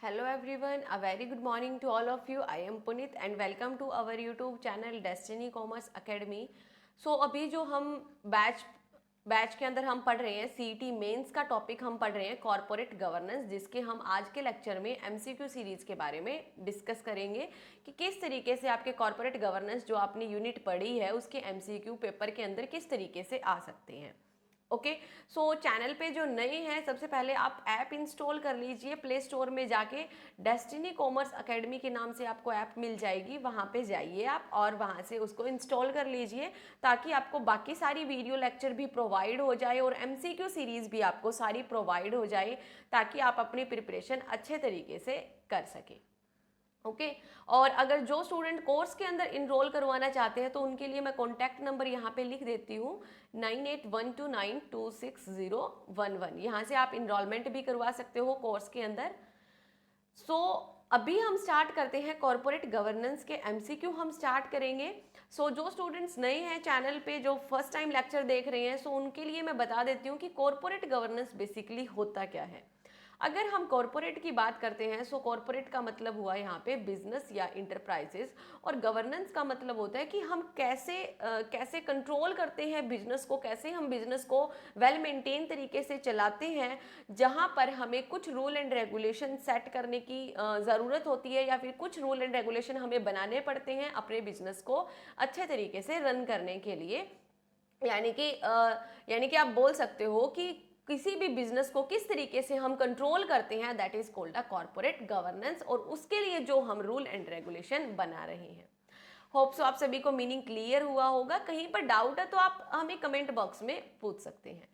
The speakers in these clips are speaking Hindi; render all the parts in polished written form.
Hello everyone, a very good morning to all of you. I am Puneet and welcome to our YouTube channel Destiny Commerce Academy. So अभी जो हम बैच के अंदर हम पढ़ रहे हैं सीईटी मेंस का टॉपिक हम पढ़ रहे हैं कॉर्पोरेट गवर्नेंस, जिसके हम आज के लेक्चर में एमसीक्यू सीरीज के बारे में डिस्कस करेंगे कि किस तरीके से आपके कॉर्पोरेट गवर्नेंस जो आपने यूनिट पढ़ी है उसके एमसीक्यू पेपर के अंदर किस तरीके से आ सकते हैं। ओके, सो चैनल पे जो नए हैं सबसे पहले आप ऐप इंस्टॉल कर लीजिए प्ले स्टोर में जाके। डेस्टिनी कॉमर्स एकेडमी के नाम से आपको ऐप मिल जाएगी, वहाँ पे जाइए आप और वहाँ से उसको इंस्टॉल कर लीजिए ताकि आपको बाकी सारी वीडियो लेक्चर भी प्रोवाइड हो जाए और एमसीक्यू सीरीज भी आपको सारी प्रोवाइड हो जाए ताकि आप अपनी प्रिपरेशन अच्छे तरीके से कर सकें। ओके और अगर जो स्टूडेंट कोर्स के अंदर इनरोल करवाना चाहते हैं तो उनके लिए मैं कॉन्टैक्ट नंबर यहाँ पे लिख देती हूँ 9812926011। यहाँ से आप इनरोलमेंट भी करवा सकते हो कोर्स के अंदर। सो अभी हम स्टार्ट करते हैं कॉर्पोरेट गवर्नेंस के एमसीक्यू हम स्टार्ट करेंगे। जो स्टूडेंट्स नए हैं चैनल पे, जो फर्स्ट टाइम लेक्चर देख रहे हैं, उनके लिए मैं बता देती हूँ कि कॉर्पोरेट गवर्नेंस बेसिकली होता क्या है। अगर हम कॉर्पोरेट की बात करते हैं कॉर्पोरेट का मतलब हुआ यहाँ पे बिजनेस या इंटरप्राइजेस, और गवर्नेंस का मतलब होता है कि हम कैसे कंट्रोल करते हैं बिजनेस को, कैसे हम बिजनेस को वेल मेंटेन तरीके से चलाते हैं, जहाँ पर हमें कुछ रूल एंड रेगुलेशन सेट करने की ज़रूरत होती है या फिर कुछ रूल एंड रेगुलेशन हमें बनाने पड़ते हैं अपने बिजनेस को अच्छे तरीके से रन करने के लिए। यानी कि आप बोल सकते हो कि किसी भी बिजनेस को किस तरीके से हम कंट्रोल करते हैं, that is called a corporate governance, और उसके लिए जो हम रूल एंड रेगुलेशन बना रहे हैं। होप सो आप सभी को मीनिंग क्लियर हुआ होगा। कहीं पर डाउट है तो आप हमें कमेंट बॉक्स में पूछ सकते हैं।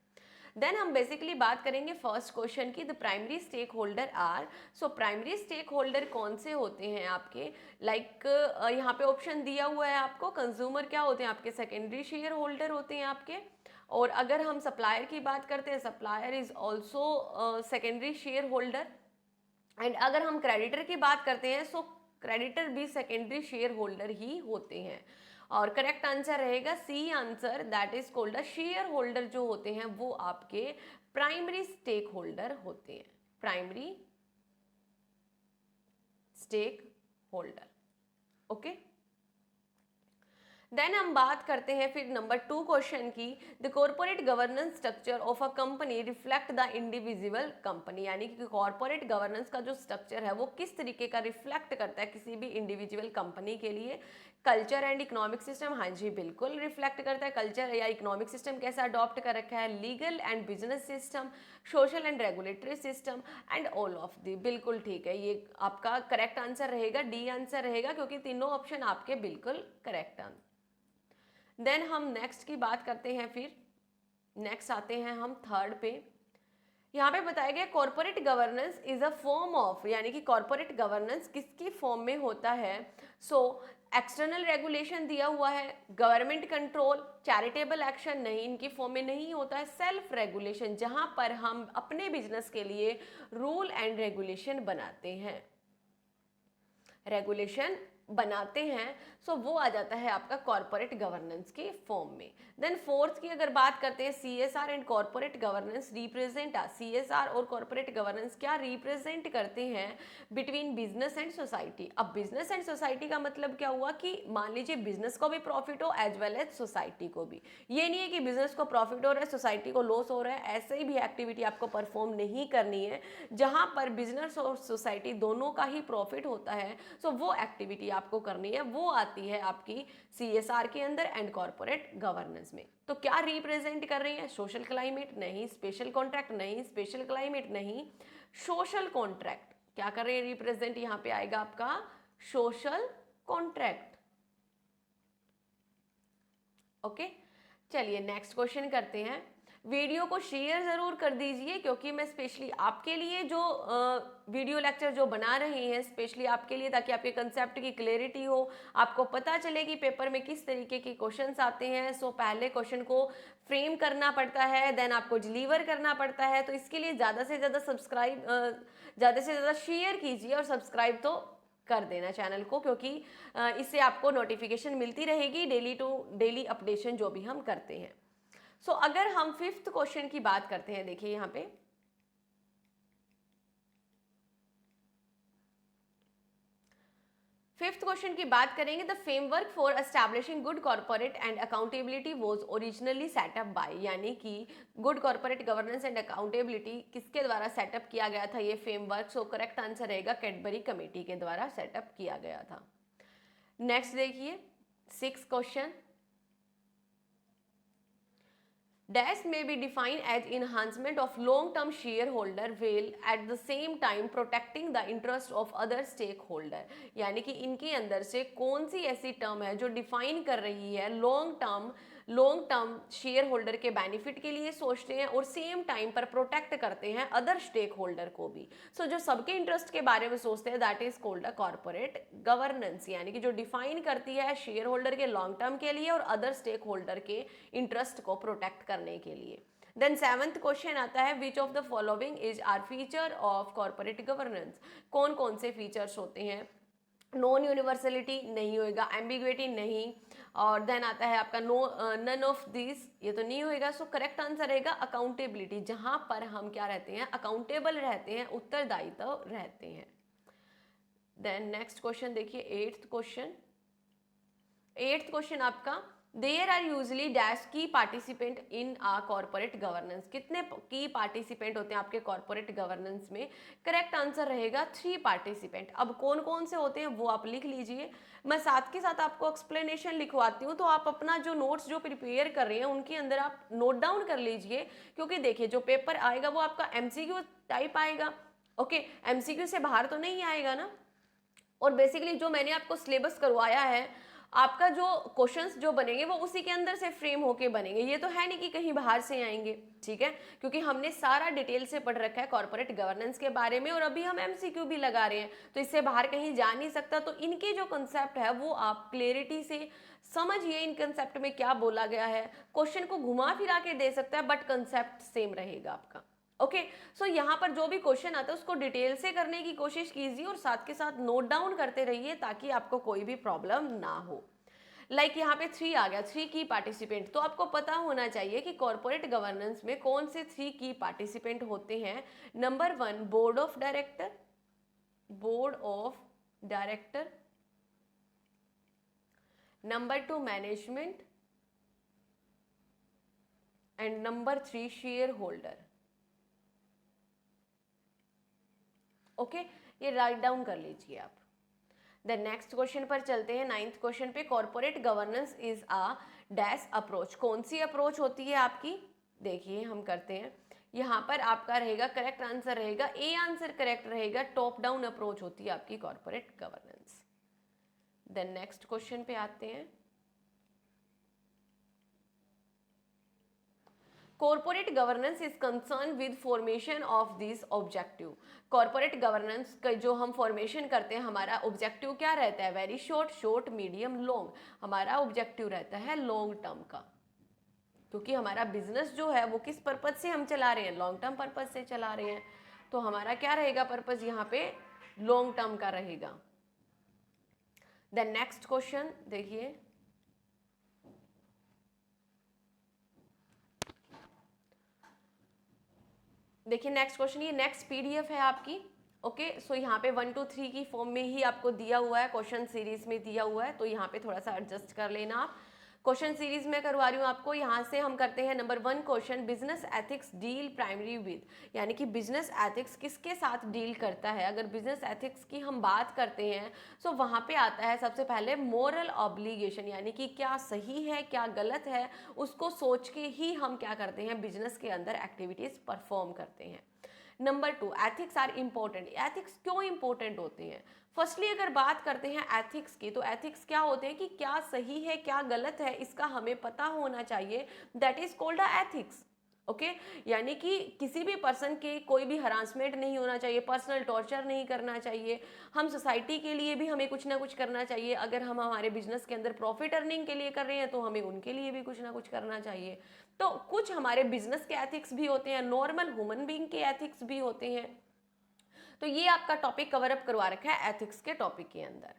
देन हम बेसिकली बात करेंगे फर्स्ट क्वेश्चन की, the primary stakeholder are. Primary stakeholder कौन से होते हैं आपके, यहाँ पे ऑप्शन दिया हुआ है आपको। कंज्यूमर क्या होते हैं आपके, सेकेंडरी शेयर होल्डर होते हैं आपके। और अगर हम सप्लायर की बात करते हैं, supplier is also secondary share holder. And अगर हम क्रेडिटर की बात करते हैं क्रेडिटर भी सेकेंडरी शेयर होल्डर ही होते हैं। और करेक्ट आंसर रहेगा C answer, that is called a shareholder जो होते हैं वो आपके प्राइमरी स्टेक होल्डर होते हैं। Primary stakeholder. Okay, then हम बात करते हैं फिर नंबर 2 क्वेश्चन की, the corporate governance structure of a company reflect the individual company. यानी कि कॉर्पोरेट गवर्नेंस का जो स्ट्रक्चर है वो किस तरीके का रिफ्लेक्ट करता है किसी भी इंडिविजुअल कंपनी के लिए। कल्चर एंड इकोनॉमिक सिस्टम, हाँ जी बिल्कुल रिफ्लेक्ट करता है। कल्चर या इकोनॉमिक सिस्टम कैसा अडॉप्ट कर रखा है, legal and business system, social and regulatory system, and all of the. बिल्कुल ठीक है, ये आपका करेक्ट आंसर रहेगा, डी आंसर रहेगा, क्योंकि तीनों ऑप्शन आपके बिल्कुल करेक्ट आंसर। देन हम नेक्स्ट की बात करते हैं, फिर नेक्स्ट आते हैं हम थर्ड पे। यहाँ पे बताया गया corporate governance is a form of, यानी कि कॉर्पोरेट गवर्नेंस किसकी फॉर्म में होता है। एक्सटर्नल रेगुलेशन दिया हुआ है, गवर्नमेंट कंट्रोल, चैरिटेबल एक्शन नहीं, इनकी फॉर्म में नहीं होता है। सेल्फ रेगुलेशन, जहां पर हम अपने बिजनेस के लिए रूल एंड रेगुलेशन बनाते हैं, रेगुलेशन बनाते हैं, वो आ जाता है आपका कॉर्पोरेट गवर्नेंस के फॉर्म में। देन फोर्थ की अगर बात करते हैं, CSR and corporate governance represent, CSR और कॉर्पोरेट गवर्नेंस क्या रिप्रेजेंट करते हैं बिटवीन बिजनेस एंड सोसाइटी। अब बिजनेस एंड सोसाइटी का मतलब क्या हुआ कि मान लीजिए बिजनेस को भी प्रॉफिट हो एज वेल एज सोसाइटी को भी। ये नहीं है कि बिजनेस को प्रॉफिट हो रहा है सोसाइटी को लॉस हो रहा है, ऐसे ही भी एक्टिविटी आपको परफॉर्म नहीं करनी है। जहां पर बिजनेस और सोसाइटी दोनों का ही प्रॉफिट होता है, वो एक्टिविटी आपको करनी है, वो आती है आपकी सीएसआर के अंदर एंड कॉर्पोरेट गवर्नेंस में। तो क्या रिप्रेजेंट कर रही है, सोशल क्लाइमेट नहीं, स्पेशल कॉन्ट्रैक्ट नहीं, स्पेशल क्लाइमेट नहीं, सोशल कॉन्ट्रैक्ट क्या कर रहे हैं रिप्रेजेंट, यहां पे आएगा आपका सोशल कॉन्ट्रैक्ट। ओके, चलिए नेक्स्ट क्वेश्चन करते हैं। वीडियो को शेयर ज़रूर कर दीजिए, क्योंकि मैं स्पेशली आपके लिए जो वीडियो लेक्चर जो बना रहे हैं स्पेशली आपके लिए, ताकि आपके कंसेप्ट की क्लैरिटी हो, आपको पता चले कि पेपर में किस तरीके के क्वेश्चंस आते हैं। पहले क्वेश्चन को फ्रेम करना पड़ता है, देन आपको डिलीवर करना पड़ता है। तो इसके लिए ज़्यादा से ज़्यादा शेयर कीजिए और सब्सक्राइब तो कर देना चैनल को, क्योंकि इससे आपको नोटिफिकेशन मिलती रहेगी डेली टू डेली अपडेशन जो भी हम करते हैं। अगर हम फिफ्थ क्वेश्चन की बात करते हैं, देखिए यहाँ पे फिफ्थ क्वेश्चन की बात करेंगे, the framework for establishing good corporate and accountability was originally set up by, यानी कि good corporate governance and accountability किसके द्वारा सेटअप किया गया था ये फ्रेमवर्क? सो करेक्ट आंसर रहेगा कैडबरी कमेटी के द्वारा सेटअप किया गया था। नेक्स्ट देखिए six question, Dash may be defined as enhancement of long-term shareholder while at the same time protecting the interest of other stakeholder, यानी कि इनके अंदर से कौन सी ऐसी टर्म है जो डिफाइन कर रही है लॉन्ग टर्म शेयर होल्डर के बेनिफिट के लिए सोचते हैं और सेम टाइम पर प्रोटेक्ट करते हैं अदर स्टेक होल्डर को भी। सो जो सबके इंटरेस्ट के बारे में सोचते हैं that is called a corporate governance, यानी कि जो डिफाइन करती है शेयर होल्डर के लॉन्ग टर्म के लिए और अदर स्टेक होल्डर के इंटरेस्ट को प्रोटेक्ट करने के लिए। देन सेवंथ क्वेश्चन आता है, which of the following is are feature of corporate governance? कौन कौन से फीचर्स होते हैं? नॉन यूनिवर्सलिटी नहीं होएगा, एम्बिग्विटी नहीं, और देन आता है आपका नन ऑफ दिस, ये तो नहीं होएगा। सो करेक्ट आंसर रहेगा अकाउंटेबिलिटी, जहां पर हम क्या रहते हैं, अकाउंटेबल रहते हैं, उत्तरदायित्व रहते हैं। देन नेक्स्ट क्वेश्चन देखिए एट्थ क्वेश्चन आपका, देयर आर यूजली डैश की participant in a corporate governance? कितने की पार्टिसिपेंट होते हैं आपके कॉर्पोरेट गवर्नेंस में? करेक्ट आंसर रहेगा 3 पार्टिसिपेंट। अब कौन कौन से होते हैं वो आप लिख लीजिए, मैं साथ के साथ आपको एक्सप्लेनेशन लिखवाती हूँ, तो आप अपना जो नोट्स जो प्रिपेयर कर रहे हैं उनके अंदर आप नोट डाउन कर लीजिए, क्योंकि देखिए जो पेपर आएगा वो आपका एमसीक्यू टाइप आएगा। ओके, एमसीक्यू से बाहर तो नहीं आएगा ना। और बेसिकली जो मैंने आपको सिलेबस करवाया है, आपका जो क्वेश्चंस जो बनेंगे वो उसी के अंदर से फ्रेम होके बनेंगे, ये तो है नहीं कि कहीं बाहर से आएंगे, ठीक है, क्योंकि हमने सारा डिटेल से पढ़ रखा है कॉर्पोरेट गवर्नेंस के बारे में और अभी हम एमसीक्यू भी लगा रहे हैं, तो इससे बाहर कहीं जा नहीं सकता। तो इनके जो कंसेप्ट है वो आप क्लैरिटी से समझिए, इन कंसेप्ट में क्या बोला गया है। क्वेश्चन को घुमा फिरा के दे सकता है बट कंसेप्ट सेम रहेगा आपका। ओके, सो यहाँ पर जो भी क्वेश्चन आता है उसको डिटेल से करने की कोशिश कीजिए और साथ के साथ नोट डाउन करते रहिए ताकि आपको कोई भी प्रॉब्लम ना हो। लाइक यहाँ पे 3 आ गया, 3 की पार्टिसिपेंट, तो आपको पता होना चाहिए कि कॉर्पोरेट गवर्नेंस में कौन से 3 की पार्टिसिपेंट होते हैं। Number 1 board of director, number 2 management and number 3 share holder. Okay, ये राइट डाउन कर लीजिए आप। द नेक्स्ट क्वेश्चन पर चलते हैं, 9th क्वेश्चन पे, corporate governance is a dash approach? कौन सी अप्रोच होती है आपकी? देखिए हम करते हैं, यहाँ पर आपका रहेगा करेक्ट आंसर रहेगा ए, आंसर करेक्ट रहेगा, टॉप डाउन अप्रोच होती है आपकी corporate governance. Then next question पे आते हैं, corporate governance is concern with formation of this objective? Corporate governance का जो हम फॉर्मेशन करते हैं, हमारा ऑब्जेक्टिव क्या रहता है? Very short, medium, long. हमारा ऑब्जेक्टिव रहता है लॉन्ग टर्म का, क्योंकि हमारा बिजनेस जो है वो किस पर्पज से हम चला रहे हैं? लॉन्ग टर्म पर्पज से चला रहे हैं, तो हमारा क्या रहेगा पर्पज यहाँ पे? लॉन्ग टर्म का रहेगा। देन नेक्स्ट क्वेश्चन देखिए, नेक्स्ट क्वेश्चन, ये नेक्स्ट पीडीएफ है आपकी। ओके, सो यहाँ पे 1 2 3 की फॉर्म में ही आपको दिया हुआ है, क्वेश्चन सीरीज में दिया हुआ है, तो यहाँ पे थोड़ा सा एडजस्ट कर लेना आप। क्वेश्चन सीरीज में करवा रही हूँ आपको। यहाँ से हम करते हैं number 1 question, business ethics deal primary with, यानी कि बिजनेस एथिक्स किसके साथ डील करता है? अगर बिजनेस एथिक्स की हम बात करते हैं तो वहाँ पे आता है सबसे पहले मोरल ऑब्लिगेशन, यानी कि क्या सही है क्या गलत है उसको सोच के ही हम क्या करते हैं, बिजनेस के अंदर एक्टिविटीज परफॉर्म करते हैं। Number 2, ethics are important. Ethics क्यों इंपॉर्टेंट होते हैं? फर्स्टली अगर बात करते हैं एथिक्स की, तो एथिक्स क्या होते हैं कि क्या सही है क्या गलत है इसका हमें पता होना चाहिए, that is called a ethics. Okay, यानी कि किसी भी पर्सन के कोई भी हरासमेंट नहीं होना चाहिए, पर्सनल टॉर्चर नहीं करना चाहिए, हम सोसाइटी के लिए भी हमें कुछ ना कुछ करना चाहिए। अगर हम हमारे बिजनेस के अंदर प्रॉफिट अर्निंग के लिए कर रहे हैं तो हमें उनके लिए भी कुछ ना कुछ करना चाहिए। तो कुछ हमारे बिजनेस के एथिक्स भी होते हैं, नॉर्मल ह्यूमन बीइंग के एथिक्स भी होते हैं। तो ये आपका टॉपिक कवर अप करवा रखा है एथिक्स के टॉपिक के अंदर।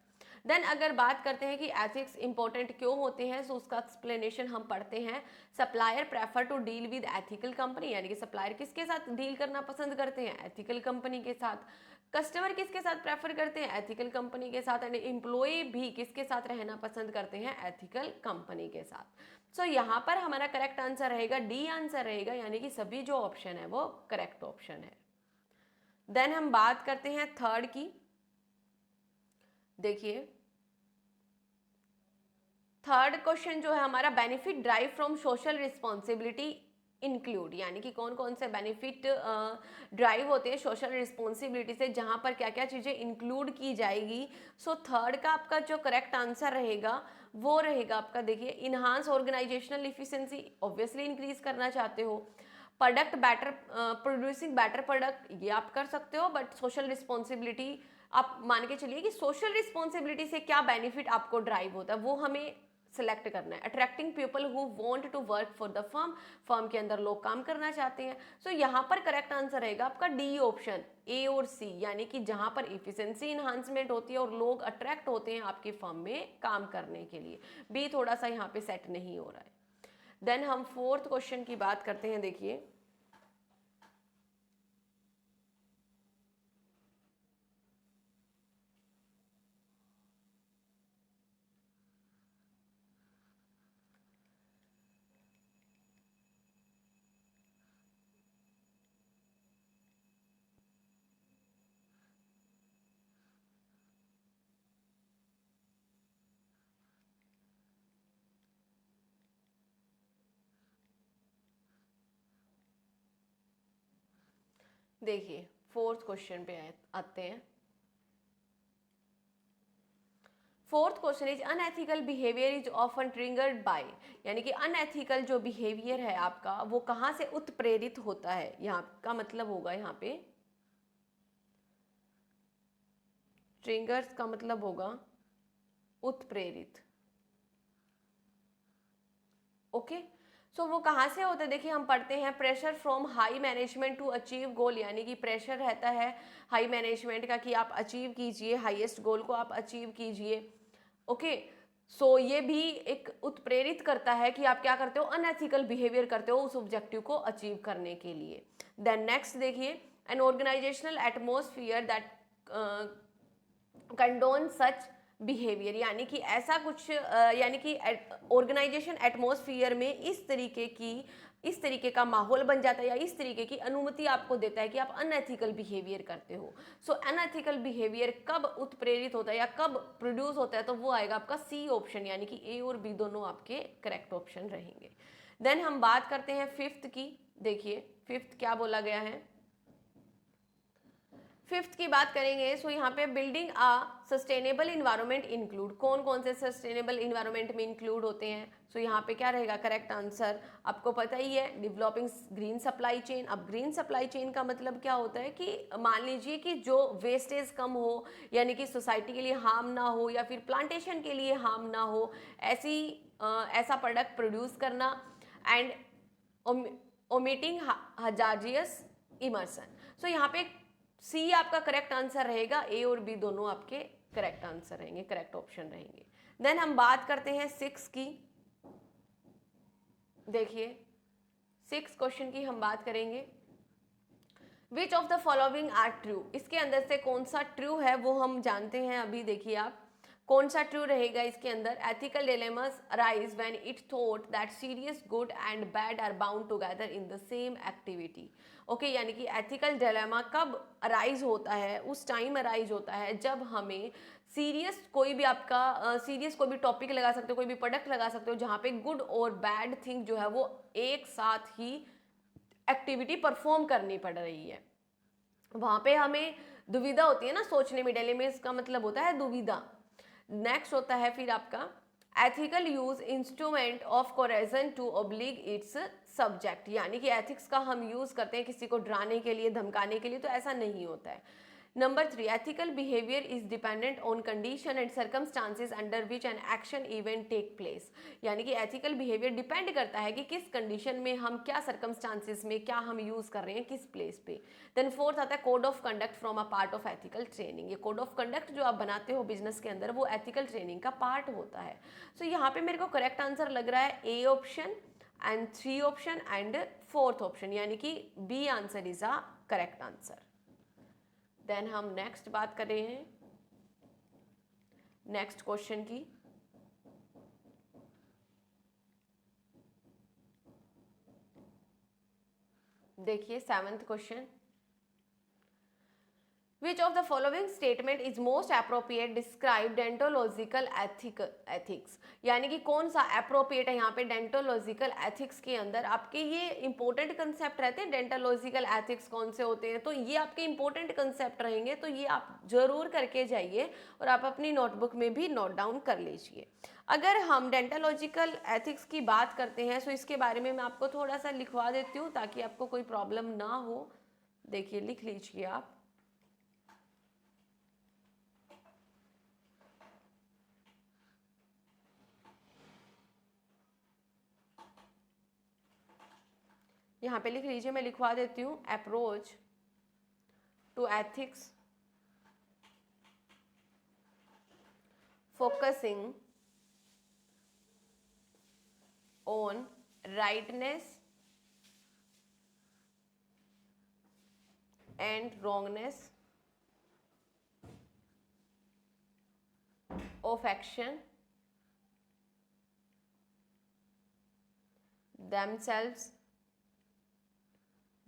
देन अगर बात करते हैं कि एथिक्स इंपॉर्टेंट क्यों होते हैं, सो उसका एक्सप्लेनेशन हम पढ़ते हैं। Supplier prefer to deal with ethical company, यानी कि सप्लायर किसके साथ डील करना पसंद करते हैं? एथिकल कंपनी के साथ। कस्टमर किसके साथ प्रेफर करते हैं? एथिकल कंपनी के साथ। एंड एम्प्लॉय भी किसके साथ रहना पसंद करते हैं? एथिकल कंपनी के साथ। सो यहाँ पर हमारा करेक्ट आंसर रहेगा डी आंसर रहेगा, यानी कि सभी जो ऑप्शन है वो करेक्ट ऑप्शन है। देन हम बात करते हैं थर्ड की। देखिए थर्ड क्वेश्चन जो है हमारा, benefit drive from social responsibility include, यानी कि कौन कौन से बेनिफिट ड्राइव होते हैं सोशल रिस्पॉन्सिबिलिटी से, जहां पर क्या क्या चीजें इंक्लूड की जाएगी। सो थर्ड का आपका जो करेक्ट आंसर रहेगा वो रहेगा आपका, देखिए, enhance organisational efficiency, obviously increase करना चाहते हो। Product better, producing better product, ये आप कर सकते हो, बट सोशल रिस्पॉन्सिबिलिटी आप मान के चलिए कि सोशल रिस्पॉन्सिबिलिटी से क्या बेनिफिट आपको ड्राइव होता है वो हमें सिलेक्ट करना है। Attracting people who want to work for the firm, firm के अंदर लोग काम करना चाहते हैं। सो यहाँ पर करेक्ट आंसर रहेगा आपका डी ऑप्शन, ए और सी, यानी कि जहां पर इफिशिएंसी इन्हांसमेंट होती है और लोग अट्रैक्ट होते हैं आपकी फर्म में काम करने के लिए। बी थोड़ा सा यहाँ पे सेट नहीं हो रहा है। देन हम फोर्थ क्वेश्चन की बात करते हैं। देखिए देखिए फोर्थ क्वेश्चन पे आते हैं। Fourth question is unethical behaviour is often triggered by, यानी कि अनएथिकल जो बिहेवियर है आपका वो कहां से उत्प्रेरित होता है, यहाँ का मतलब होगा यहाँ पे ट्रिगर्स का मतलब होगा उत्प्रेरित। ओके, सो वो कहाँ से होता है? देखिए हम पढ़ते हैं pressure from high management to achieve goal, यानी कि प्रेशर रहता है हाई मैनेजमेंट का कि आप अचीव कीजिए, हाईएस्ट गोल को आप अचीव कीजिए। ओके, सो ये भी एक उत्प्रेरित करता है कि आप क्या करते हो, अनएथिकल बिहेवियर करते हो उस ऑब्जेक्टिव को अचीव करने के लिए। देन नेक्स्ट देखिए, an organisational atmosphere that condone such behaviour, यानी कि ऐसा कुछ यानी कि ऑर्गेनाइजेशन एटमॉस्फेयर में इस तरीके का माहौल बन जाता है या इस तरीके की अनुमति आपको देता है कि आप अनएथिकल बिहेवियर करते हो। सो अनएथिकल बिहेवियर कब उत्प्रेरित होता है या कब प्रोड्यूस होता है, तो वो आएगा आपका सी ऑप्शन, यानी कि ए और बी दोनों आपके करेक्ट ऑप्शन रहेंगे। देन हम बात करते हैं फिफ्थ की। देखिए फिफ्थ क्या बोला गया है, फिफ्थ की बात करेंगे। सो यहाँ पे बिल्डिंग आ सस्टेनेबल इन्वायरमेंट इंक्लूड, कौन कौन से सस्टेनेबल इन्वायरमेंट में इंक्लूड होते हैं? सो यहाँ पे क्या रहेगा करेक्ट आंसर, आपको पता ही है, डेवलपिंग ग्रीन सप्लाई चेन। अब ग्रीन सप्लाई चेन का मतलब क्या होता है कि मान लीजिए कि जो वेस्टेज कम हो, यानी कि सोसाइटी के लिए हार्म ना हो या फिर प्लांटेशन के लिए हार्म ना हो, ऐसा प्रोडक्ट प्रोड्यूस करना, एंड ओमिटिंग हजार्जियस इमर्सन। सो यहाँ पे सी आपका करेक्ट आंसर रहेगा, ए और बी दोनों आपके करेक्ट आंसर रहेंगे, करेक्ट ऑप्शन रहेंगे। देन हम बात करते हैं सिक्स की। देखिए सिक्स क्वेश्चन की हम बात करेंगे। Which of the following are true, इसके अंदर से कौन सा ट्रू है वो हम जानते हैं अभी। देखिए आप कौन सा ट्रू रहेगा इसके अंदर, ethical dilemmas arise when it thought that serious good and bad are bound together in the same activity. Okay, यानी कि एथिकल डिलेमा कब अराइज होता है, उस टाइम अराइज होता है जब हमें सीरियस कोई भी आपका सीरियस कोई भी टॉपिक लगा सकते हो, कोई भी प्रोडक्ट लगा सकते हो जहाँ पे गुड और बैड थिंग जो है वो एक साथ ही एक्टिविटी परफॉर्म करनी पड़ रही है। वहां पे हमें दुविधा होती है ना सोचने में, डिलेमा का मतलब होता है दुविधा। नेक्स्ट होता है फिर आपका ethical use instrument of coercion to oblige its subject, यानी कि एथिक्स का हम यूज करते हैं किसी को डराने के लिए, धमकाने के लिए, तो ऐसा नहीं होता है। Number 3, ethical behaviour is dependent on condition and circumstances under which an action event take place, यानी कि एथिकल बिहेवियर डिपेंड करता है कि किस कंडीशन में हम, क्या सर्कमस्टांसेस में क्या हम यूज कर रहे हैं, किस प्लेस पे। देन फोर्थ आता है code of conduct from a part of ethical training, ये कोड ऑफ कंडक्ट जो आप बनाते हो बिजनेस के अंदर वो एथिकल ट्रेनिंग का पार्ट होता है। सो यहाँ पे मेरे को करेक्ट आंसर लग रहा है A option and 3 option and 4th option, यानी कि B answer is a correct answer. Then हम नेक्स्ट बात कर रहे हैं नेक्स्ट क्वेश्चन की। देखिए 7th question, Which of the following statement is most appropriate describe deontological ethics? यानी कि कौन सा appropriate है यहाँ पे डेंटोलॉजिकल ethics के अंदर। आपके ये इंपॉर्टेंट कंसेप्ट रहते हैं, डेंटोलॉजिकल ethics कौन से होते हैं, तो ये आपके इंपॉर्टेंट कंसेप्ट रहेंगे, तो ये आप जरूर करके जाइए और आप अपनी नोटबुक में भी नोट डाउन कर लीजिए। अगर हम डेंटोलॉजिकल एथिक्स की बात करते हैं तो इसके बारे में मैं आपको थोड़ा सा लिखवा देती हूँ ताकि आपको कोई प्रॉब्लम ना हो। देखिए लिख लीजिए आप। यहाँ पे लिख लीजिए, मैं लिखवा देती हूँ। Approach to ethics focusing on rightness and wrongness of action themselves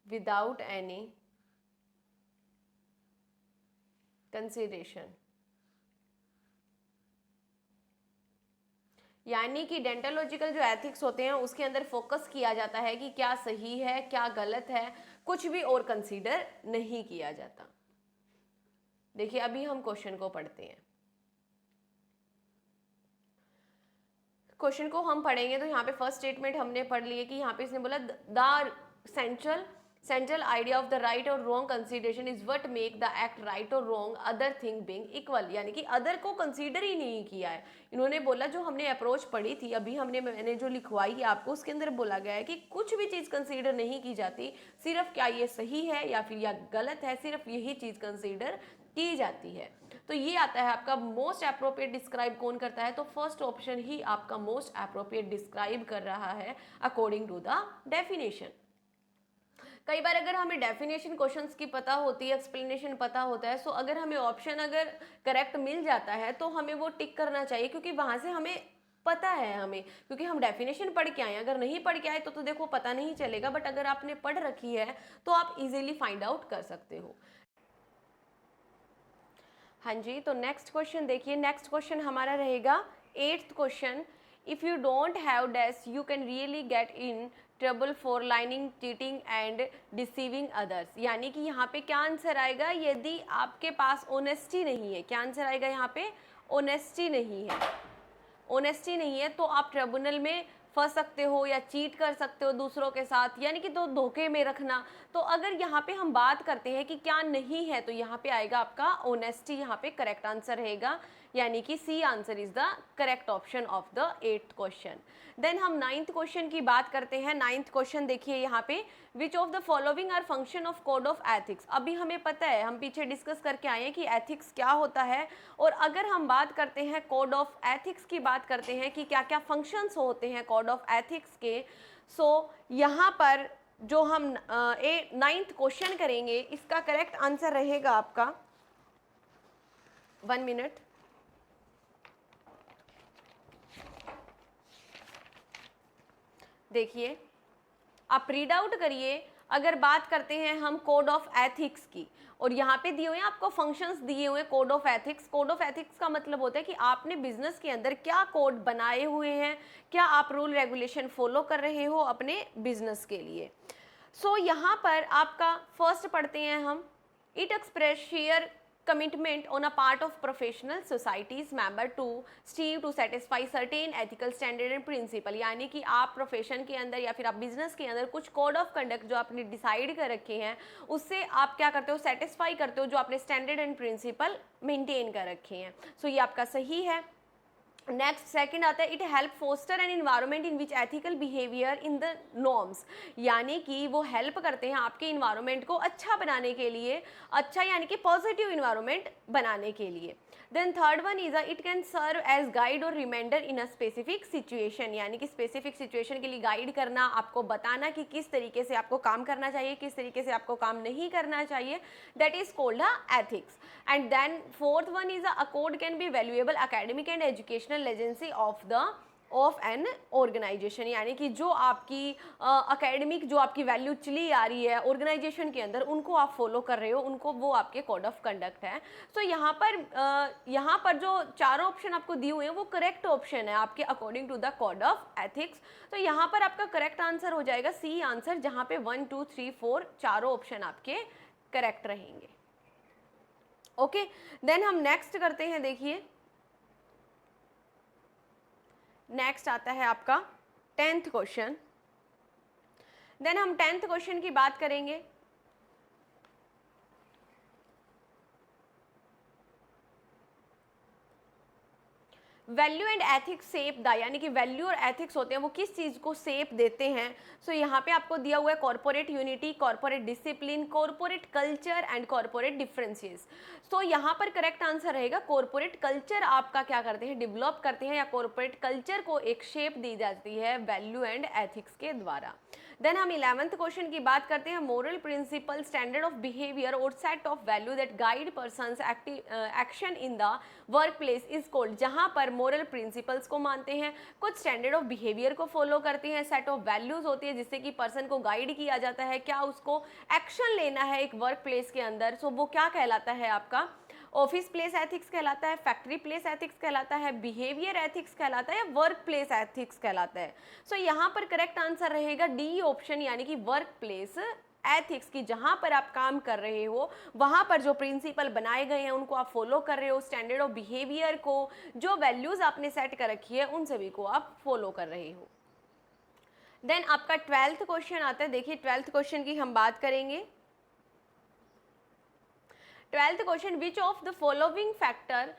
without any consideration। यानी कि डेंटोलॉजिकल जो एथिक्स होते हैं उसके अंदर फोकस किया जाता है कि क्या सही है क्या गलत है, कुछ भी और कंसीडर नहीं किया जाता। देखिए अभी हम क्वेश्चन को पढ़ते हैं। क्वेश्चन को हम पढ़ेंगे तो यहाँ पे फर्स्ट स्टेटमेंट हमने पढ़ ली है कि यहाँ पे इसने बोला the central idea of the right और wrong consideration is what make the act right और wrong other thing being equal. यानी कि अदर को कंसीडर ही नहीं किया है। इन्होंने बोला जो हमने अप्रोच पढ़ी थी अभी मैंने जो लिखवाई है आपको, उसके अंदर बोला गया है कि कुछ भी चीज़ कंसीडर नहीं की जाती, सिर्फ क्या ये सही है या फिर या गलत है, सिर्फ यही चीज़ कंसीडर की जाती है। तो ये आता है आपका मोस्ट अप्रोप्रिएट डिस्क्राइब कौन करता है, तो फर्स्ट ऑप्शन ही आपका मोस्ट अप्रोप्रिएट डिस्क्राइब कर रहा है अकॉर्डिंग टू द डेफिनेशन। कई बार अगर हमें डेफिनेशन क्वेश्चंस की पता होती है, एक्सप्लेनेशन पता होता है, सो अगर हमें ऑप्शन अगर करेक्ट मिल जाता है तो हमें वो टिक करना चाहिए, क्योंकि वहां से हमें पता है हमें, क्योंकि हम डेफिनेशन पढ़ के आए। अगर नहीं पढ़ के आए तो देखो पता नहीं चलेगा, बट अगर आपने पढ़ रखी है तो आप इजीली फाइंड आउट कर सकते हो। हाँ जी, तो नेक्स्ट क्वेश्चन देखिए। नेक्स्ट क्वेश्चन हमारा रहेगा 8th question, if you don't have dash you can really get in trouble for lining cheating and deceiving others. यानी कि यहाँ पे क्या आंसर आएगा, यदि आपके पास ऑनेस्टी नहीं है। क्या आंसर आएगा यहाँ पे, ऑनेस्टी नहीं है। ऑनेस्टी नहीं है तो आप ट्रिब्यूनल में फंस सकते हो या चीट कर सकते हो दूसरों के साथ, यानी कि तो धोखे में रखना। तो अगर यहाँ पे हम बात करते हैं कि क्या नहीं है, तो यहाँ पे आएगा आपका ऑनेस्टी, यहाँ पे करेक्ट आंसर रहेगा, यानी कि C answer is the correct option of the 8th question. Then हम 9th क्वेश्चन की बात करते हैं। 9th क्वेश्चन देखिए यहाँ पे, which of the following are function of code of ethics. अभी हमें पता है, हम पीछे डिस्कस करके आए हैं कि एथिक्स क्या होता है, और अगर हम बात करते हैं कोड ऑफ एथिक्स की बात करते हैं कि क्या क्या फंक्शंस होते हैं कोड ऑफ एथिक्स के, सो यहाँ पर जो हम 9th क्वेश्चन करेंगे इसका करेक्ट आंसर रहेगा आपका 1 मिनट। देखिए आप रीड आउट करिए। अगर बात करते हैं हम कोड ऑफ एथिक्स की, और यहाँ पे दिए हुए हैं आपको फंक्शंस दिए हुए code of ethics. Code of ethics का मतलब होता है कि आपने बिजनेस के अंदर क्या कोड बनाए हुए हैं, क्या आप रूल रेगुलेशन फॉलो कर रहे हो अपने बिजनेस के लिए। सो यहाँ पर आपका फर्स्ट पढ़ते हैं हम, it express share commitment on a part of professional society's member to strive to satisfy certain ethical standard and principle। यानी कि आप प्रोफेशन के अंदर या फिर आप बिजनेस के अंदर कुछ कोड ऑफ कंडक्ट जो आपने डिसाइड कर रखे हैं उससे आप क्या करते हो, सेटिस्फाई करते हो जो आपने स्टैंडर्ड एंड प्रिंसिपल मेंटेन कर रखे हैं। सो ये आपका सही है। नेक्स्ट सेकंड आता है, it help foster an environment in which ethical behaviour in the norms. यानी कि वो हेल्प करते हैं आपके इन्वायरमेंट को अच्छा बनाने के लिए, अच्छा यानी कि पॉजिटिव इन्वायरमेंट बनाने के लिए। Then third one is it can serve as guide और reminder in a specific situation, यानी कि स्पेसिफिक सिचुएशन के लिए गाइड करना, आपको बताना कि किस तरीके से आपको काम करना चाहिए, किस तरीके से आपको काम नहीं करना चाहिए, that is called ethics. And then fourth one is a code can be valuable academic and educational agency of an organisation, यानी कि जो आपकी अकेडमिक जो आपकी वैल्यू चली आ रही है ऑर्गेनाइजेशन के अंदर, उनको आप फॉलो कर रहे हो, उनको वो आपके कोड ऑफ कंडक्ट है. सो यहाँ पर जो चारों ऑप्शन आपको दिए हुए हैं वो करेक्ट ऑप्शन है आपके according to the code of ethics. तो यहाँ पर आपका करेक्ट आंसर हो जाएगा सी आंसर, जहाँ पे 1 2 3 4 चारों ऑप्शन आपके करेक्ट रहेंगे. ओके, देन हम नेक्स्ट करते हैं. देखिए नेक्स्ट आता है आपका 10th क्वेश्चन. देन हम 10th क्वेश्चन की बात करेंगे. Value and ethics shape the, यानी कि वैल्यू और एथिक्स होते हैं वो किस चीज को सेप देते हैं. सो यहाँ पे आपको दिया हुआ है corporate unity, corporate discipline, corporate culture and corporate differences. तो यहाँ पर करेक्ट आंसर रहेगा कॉर्पोरेट कल्चर आपका क्या करते हैं, डेवलप करते हैं, या कॉर्पोरेट कल्चर को एक शेप दी जाती है वैल्यू एंड एथिक्स के द्वारा. देन हम 11th क्वेश्चन की बात करते हैं. Moral principle, standard of behaviour और set of value that guide persons action in the work place is called. जहां पर मोरल प्रिंसिपल्स को मानते हैं, कुछ स्टैंडर्ड ऑफ बिहेवियर को फॉलो करते हैं, सेट ऑफ वैल्यूज होती है जिससे कि पर्सन को गाइड किया जाता है, क्या उसको एक्शन लेना है एक वर्क प्लेस के अंदर. सो वो क्या कहलाता है आपका ऑफिस प्लेस एथिक्स कहलाता है, फैक्ट्री प्लेस एथिक्स कहलाता है, बिहेवियर एथिक्स कहलाता है, वर्क प्लेस एथिक्स कहलाता है. सो यहाँ पर करेक्ट आंसर रहेगा डी ऑप्शन, यानी कि वर्क प्लेस एथिक्स की. जहां पर आप काम कर रहे हो वहां पर जो प्रिंसिपल बनाए गए हैं उनको आप फॉलो कर रहे हो, स्टैंडर्ड ऑफ बिहेवियर को, जो वैल्यूज आपने सेट कर रखी है उन सभी को आप फॉलो कर रहे हो. देन आपका 12th क्वेश्चन आता है. देखिए 12th क्वेश्चन की हम बात करेंगे. 12th question, which of the following factor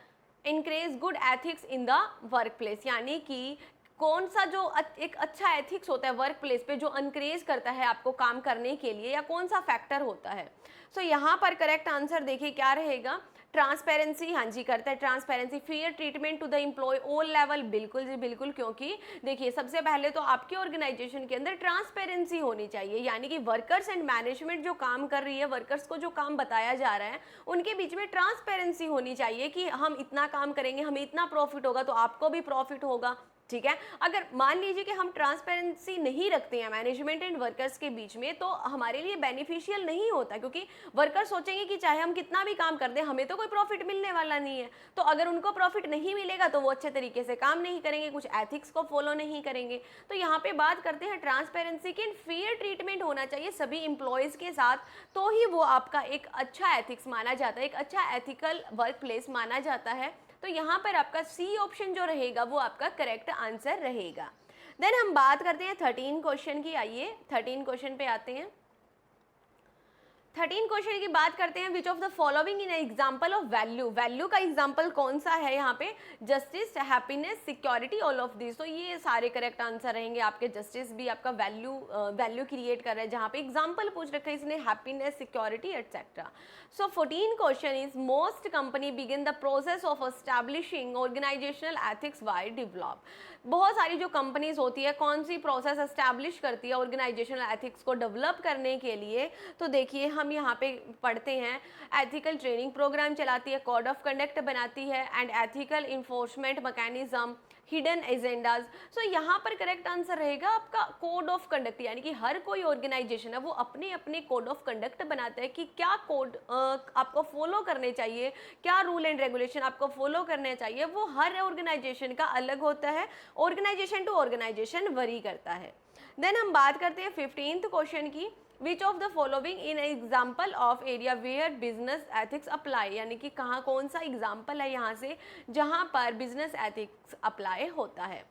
increase good ethics in the work place, यानी कि कौन सा जो एक अच्छा एथिक्स होता है वर्क प्लेस पे जो अनक्रेज करता है आपको काम करने के लिए, या कौन सा फैक्टर होता है. सो यहाँ पर करेक्ट आंसर देखिए क्या रहेगा, ट्रांसपेरेंसी. हाँ जी करता है transparency. Fair treatment to the employ all level, बिल्कुल जी बिल्कुल, क्योंकि देखिए सबसे पहले तो आपके ऑर्गेनाइजेशन के अंदर ट्रांसपेरेंसी होनी चाहिए, यानी कि वर्कर्स एंड मैनेजमेंट जो काम कर रही है, वर्कर्स को जो काम बताया जा रहा है उनके बीच में ट्रांसपेरेंसी होनी चाहिए कि हम इतना काम करेंगे, हमें इतना प्रॉफिट होगा तो आपको भी प्रॉफिट होगा. ठीक है, अगर मान लीजिए कि हम ट्रांसपेरेंसी नहीं रखते हैं मैनेजमेंट एंड वर्कर्स के बीच में, तो हमारे लिए बेनिफिशियल नहीं होता, क्योंकि वर्कर सोचेंगे कि चाहे हम कितना भी काम कर दें हमें तो कोई प्रॉफिट मिलने वाला नहीं है. तो अगर उनको प्रॉफिट नहीं मिलेगा तो वो अच्छे तरीके से काम नहीं करेंगे, कुछ एथिक्स को फॉलो नहीं करेंगे. तो यहाँ पे बात करते हैं ट्रांसपेरेंसी की. फेयर ट्रीटमेंट होना चाहिए सभी इंप्लॉयज के साथ, तो ही वो आपका एक अच्छा एथिक्स माना जाता है, एक अच्छा एथिकल वर्क प्लेस माना जाता है. तो यहाँ पर आपका सी ऑप्शन जो रहेगा वो आपका करेक्ट आंसर रहेगा. देन हम बात करते हैं 13 क्वेश्चन की. आइए 13 क्वेश्चन पे आते हैं. 13 क्वेश्चन की बात करते हैं. विच of the following in example of value, value का एग्जाम्पल कौन सा है यहाँ पे, justice, happiness, security, all of this. तो ये सारे करेक्ट आंसर रहेंगे आपके. जस्टिस भी आपका वैल्यू क्रिएट कर रहा है, जहाँ पे एग्जाम्पल पूछ रखा है इसने happiness, security etcetera. So 14 question is most company begin the process of establishing organisational ethics by develop. बहुत सारी जो कंपनीज होती है कौन सी प्रोसेस एस्टैब्लिश करती है ऑर्गेनाइजेशनल एथिक्स को डेवलप करने के लिए. तो देखिए हम यहाँ पे पढ़ते हैं एथिकल ट्रेनिंग प्रोग्राम चलाती है, कोड ऑफ कंडक्ट बनाती है, and ethical enforcement mechanism, hidden agendas. So यहाँ पर करेक्ट आंसर रहेगा आपका कोड ऑफ कंडक्ट, यानी कि हर कोई ऑर्गेनाइजेशन है वो अपने अपने कोड ऑफ कंडक्ट बनाता है कि क्या कोड आपको फॉलो करने चाहिए, क्या रूल एंड रेगुलेशन आपको फॉलो करने चाहिए. वो हर ऑर्गेनाइजेशन का अलग होता है, ऑर्गेनाइजेशन टू ऑर्गेनाइजेशन वरी करता है. देन हम बात करते हैं 15th क्वेश्चन की. Which of the following in example of area where business ethics apply, यानी कि कहाँ कौन सा एग्जाम्पल है यहाँ से जहाँ पर बिजनेस एथिक्स अप्लाई होता है.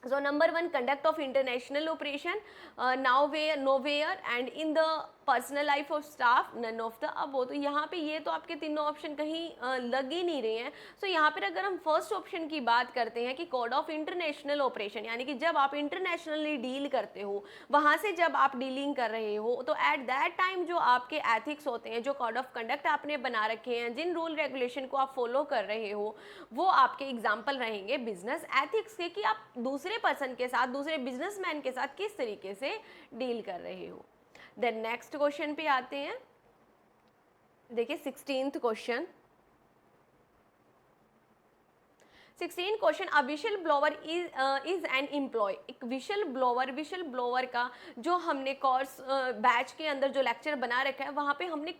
So number 1, conduct of international operation, nowhere, nowhere and in the personal life of staff, none of the above. तो यहाँ पे ये तो आपके तीनों ऑप्शन कहीं लग ही नहीं रहे हैं। सो यहाँ पर अगर हम फर्स्ट ऑप्शन की बात करते हैं कि कोड ऑफ इंटरनेशनल ऑपरेशन, यानी कि जब आप इंटरनेशनली डील करते हो, वहाँ से जब आप डीलिंग कर रहे हो, तो एट दैट टाइम जो आपके एथिक्स होते हैं, जो कोड ऑफ कंडक्ट आपने बना रखे हैं, जिन रूल रेगुलेशन को आप फॉलो कर रहे हो, वो आपके एग्जाम्पल रहेंगे बिजनेस एथिक्स के, कि आप दूसरे पर्सन के साथ, दूसरे बिजनेसमैन के साथ किस तरीके से डील कर रहे हो। देन नेक्स्ट क्वेश्चन पे आते हैं। देखिए 16th question. 16 question, a whistleblower is an employ. एक विशल ब्लोअर का जो हमने कोर्स बैच के अंदर जो लेक्चर बना रखा है, वहाँ पे हमने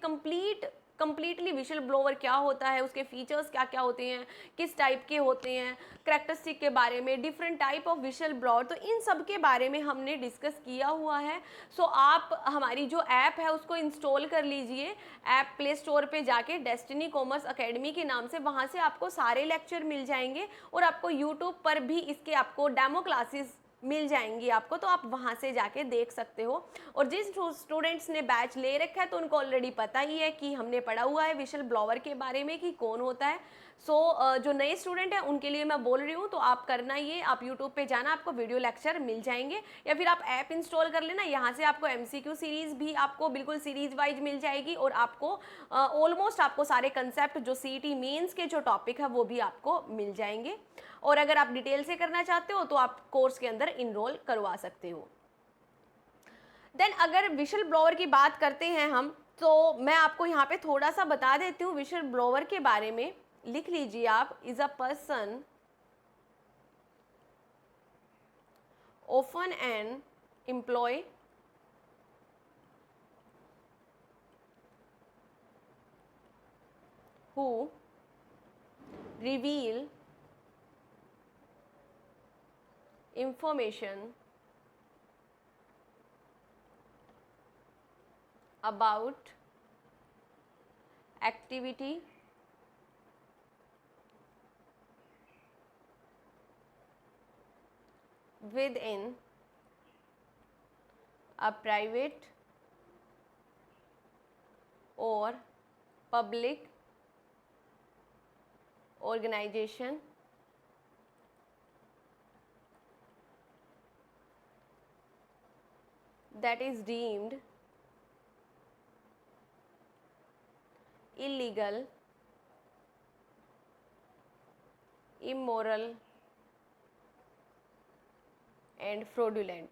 कंप्लीटली विशल ब्लोअर क्या होता है, उसके फीचर्स क्या क्या होते हैं, किस टाइप के होते हैं, करेक्टरिस्टिक के बारे में, different type of we shall blower, तो इन सब के बारे में हमने डिस्कस किया हुआ है। सो आप हमारी जो ऐप है उसको इंस्टॉल कर लीजिए, ऐप प्ले स्टोर पे जाके डेस्टिनी कॉमर्स अकेडमी के नाम से, वहाँ से आपको सारे लेक्चर मिल जाएंगे और आपको यूट्यूब पर भी इसके आपको डेमो क्लासेस मिल जाएंगी आपको, तो आप वहाँ से जाके देख सकते हो। और जिस स्टूडेंट्स ने बैच ले रखा है तो उनको ऑलरेडी पता ही है कि हमने पढ़ा हुआ है विशल ब्लोअर के बारे में कि कौन होता है। जो नए स्टूडेंट हैं उनके लिए मैं बोल रही हूँ, तो आप करना ये, आप यूट्यूब पे जाना, आपको वीडियो लेक्चर मिल जाएंगे, या फिर आप ऐप इंस्टॉल कर लेना। यहाँ से आपको MCQ सीरीज भी आपको बिल्कुल सीरीज वाइज मिल जाएगी, और आपको ऑलमोस्ट आपको सारे कंसेप्ट जो CET मेंस के जो टॉपिक है वो भी आपको मिल जाएंगे। और अगर आप डिटेल से करना चाहते हो तो आप कोर्स के अंदर इनरोल करवा सकते हो। देन अगर विशल ब्लोअर की बात करते हैं हम, तो मैं आपको यहाँ पे थोड़ा सा बता देती हूँ विशल ब्लोअर के बारे में। लिख लीजिए आप, is a person often an employee who reveal information about activity within a private or public organization that is deemed illegal, immoral and fraudulent.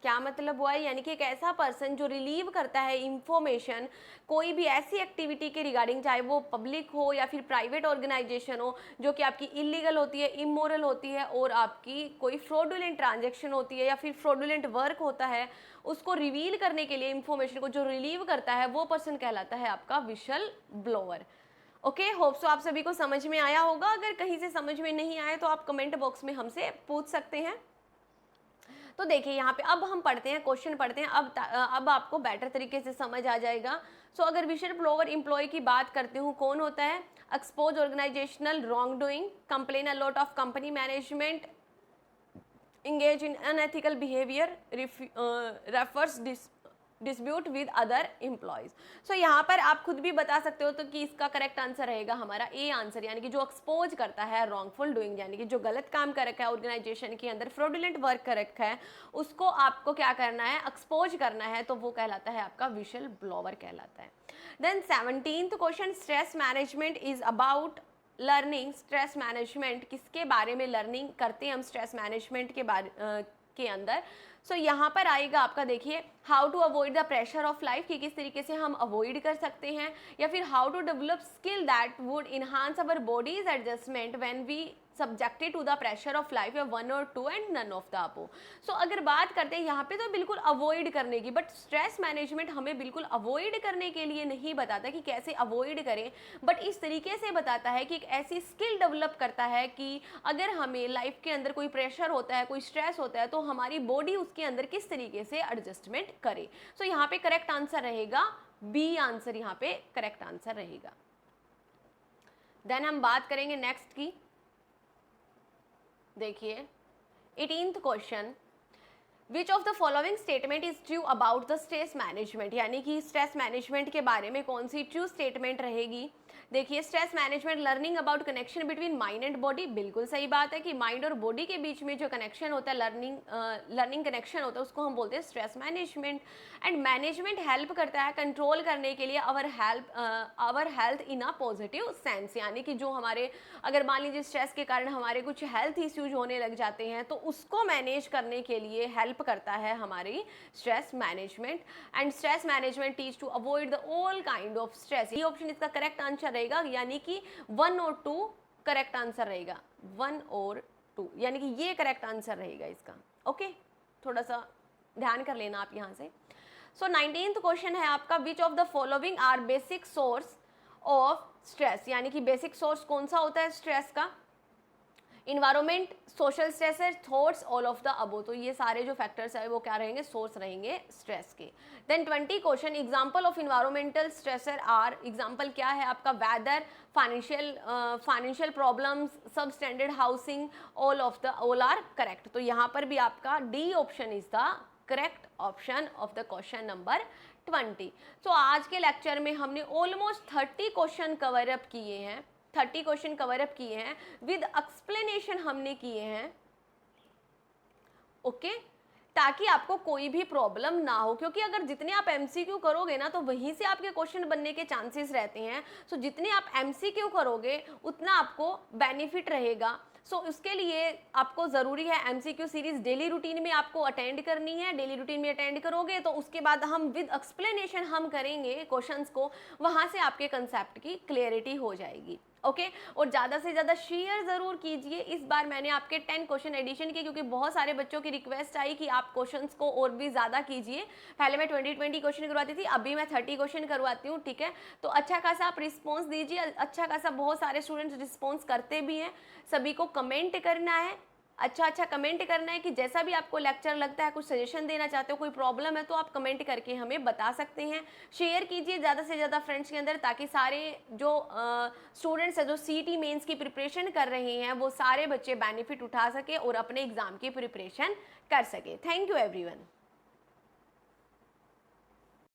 क्या मतलब हुआ है, यानी कि एक ऐसा पर्सन जो रिलीव करता है इंफॉर्मेशन कोई भी ऐसी एक्टिविटी के रिगार्डिंग, चाहे वो पब्लिक हो या फिर प्राइवेट ऑर्गेनाइजेशन हो, जो कि आपकी इलीगल होती है, इमोरल होती है, और आपकी कोई फ्रॉडुलेंट ट्रांजैक्शन होती है या फिर फ्रॉडुलेंट वर्क होता है, उसको रिवील करने के लिए इंफॉर्मेशन को जो रिलीव करता है, वो पर्सन कहलाता है आपका we shall blower. Okay, hope so आप सभी को समझ में आया होगा। अगर कहीं से समझ में नहीं आया तो आप कमेंट बॉक्स में हमसे पूछ सकते हैं। तो देखिए यहाँ पे अब हम पढ़ते हैं, क्वेश्चन पढ़ते हैं, अब आपको बेटर तरीके से समझ आ जाएगा। सो अगर विशल ब्लोअर एम्प्लॉय की बात करते हूँ, कौन होता है? Expose organisational wrongdoing, complain a lot of company management, engage in unethical behavior, refers dispute with other employees. So यहाँ पर आप खुद भी बता सकते हो तो कि इसका करेक्ट आंसर रहेगा हमारा ए आंसर, यानी कि जो एक्सपोज करता है रॉन्गफुल डूइंग, यानी कि जो गलत काम कर रखा है ऑर्गेनाइजेशन के अंदर, फ्रॉडुलेंट वर्क कर रखा है, उसको आपको क्या करना है? एक्सपोज करना है, तो वो कहलाता है आपका विशल ब्लोअर कहलाता है। देन 17th question, stress management is about learning. Stress management किसके बारे में लर्निंग करते हैं हम स्ट्रेस मैनेजमेंट के बारे के अंदर? सो यहाँ पर आएगा आपका, देखिए, how to avoid the pressure of life, कि किस तरीके से हम अवॉइड कर सकते हैं, या फिर how to develop skill that would enhance our bodies adjustment when we subjected to the pressure of life, या 1 और 2 and none of the above. So अगर बात करते हैं यहाँ पे तो बिल्कुल अवॉइड करने की, बट स्ट्रेस मैनेजमेंट हमें बिल्कुल अवॉइड करने के लिए नहीं बताता कि कैसे अवॉइड करें, बट इस तरीके से बताता है कि एक ऐसी स्किल डेवलप करता है कि अगर हमें लाइफ के अंदर कोई प्रेशर होता है, कोई स्ट्रेस होता है, तो हमारी बॉडी उसके अंदर किस तरीके से एडजस्टमेंट करे। सो यहाँ पे करेक्ट आंसर रहेगा बी आंसर, यहाँ पे करेक्ट आंसर रहेगा। देन हम बात करेंगे नेक्स्ट की। देखिए 18th question, which of the following statement is true about the stress management, यानी कि स्ट्रेस मैनेजमेंट के बारे में कौन सी ट्रू स्टेटमेंट रहेगी। देखिए, stress management learning about connection between mind and body, बिल्कुल सही बात है कि माइंड और बॉडी के बीच में जो कनेक्शन होता है, लर्निंग कनेक्शन होता है, उसको हम बोलते हैं stress management. And management help करता है कंट्रोल करने के लिए our health in a positive sense, यानी कि जो हमारे, अगर मान लीजिए स्ट्रेस के कारण हमारे कुछ हेल्थ इश्यूज होने लग जाते हैं, तो उसको मैनेज करने के लिए हेल्प करता है हमारी stress management. And stress management teach to avoid the all kind of stress, ये ऑप्शन इसका करेक्ट आंसर रहेगा, यानी कि 1 और 2 करेक्ट आंसर रहेगा, 1 और 2, यानी कि ये करेक्ट आंसर रहेगा इसका। ओके, थोड़ा सा ध्यान कर लेना आप यहाँ से। सो 19th क्वेश्चन है आपका, which of the following are basic source of stress, यानी कि बेसिक सोर्स कौन सा होता है स्ट्रेस का। Environment, social stressor, thoughts, all of the above, तो ये सारे जो फैक्टर्स है वो क्या रहेंगे, सोर्स रहेंगे स्ट्रेस के। Then 20 question, example of environmental stressor are, example क्या है आपका, weather, financial problems, substandard housing, all are correct. तो यहाँ पर भी आपका D option is the correct option of the question number 20। तो आज के लेक्चर में हमने ऑलमोस्ट 30 क्वेश्चन कवर अप किए हैं, 30 क्वेश्चन कवर अप किए हैं, विद एक्सप्लेनेशन हमने किए हैं। ओके, ताकि आपको कोई भी प्रॉब्लम ना हो, क्योंकि अगर जितने आप एमसीक्यू करोगे ना, तो वहीं से आपके क्वेश्चन बनने के चांसेस रहते हैं। सो जितने आप एमसीक्यू करोगे उतना आपको बेनिफिट रहेगा। सो उसके लिए आपको ज़रूरी है एमसीक्यू सीरीज डेली रूटीन में आपको अटेंड करनी है। डेली रूटीन में अटेंड करोगे तो उसके बाद हम विद एक्सप्लेनेशन हम करेंगे क्वेश्चंस को, वहाँ से आपके कंसेप्ट की क्लियरिटी हो जाएगी। ओके, और ज़्यादा से ज़्यादा शेयर ज़रूर कीजिए। इस बार मैंने आपके 10 क्वेश्चन एडिशन किए, क्योंकि बहुत सारे बच्चों की रिक्वेस्ट आई कि आप क्वेश्चंस को और भी ज़्यादा कीजिए। पहले मैं 20 क्वेश्चन करवाती थी, अभी मैं 30 क्वेश्चन करवाती हूँ। ठीक है, तो अच्छा खासा आप रिस्पॉन्स दीजिए, अच्छा खासा बहुत सारे स्टूडेंट्स रिस्पॉन्स करते भी हैं। सभी को कमेंट करना है, अच्छा कमेंट करना है कि जैसा भी आपको लेक्चर लगता है, कुछ सजेशन देना चाहते हो, कोई प्रॉब्लम है तो आप कमेंट करके हमें बता सकते हैं। शेयर कीजिए ज़्यादा से ज़्यादा फ्रेंड्स के अंदर, ताकि सारे जो स्टूडेंट्स हैं जो सीटी मेंस की प्रिपरेशन कर रहे हैं, वो सारे बच्चे बेनिफिट उठा सके और अपने एग्जाम की प्रिपरेशन कर सके। Thank you everyone.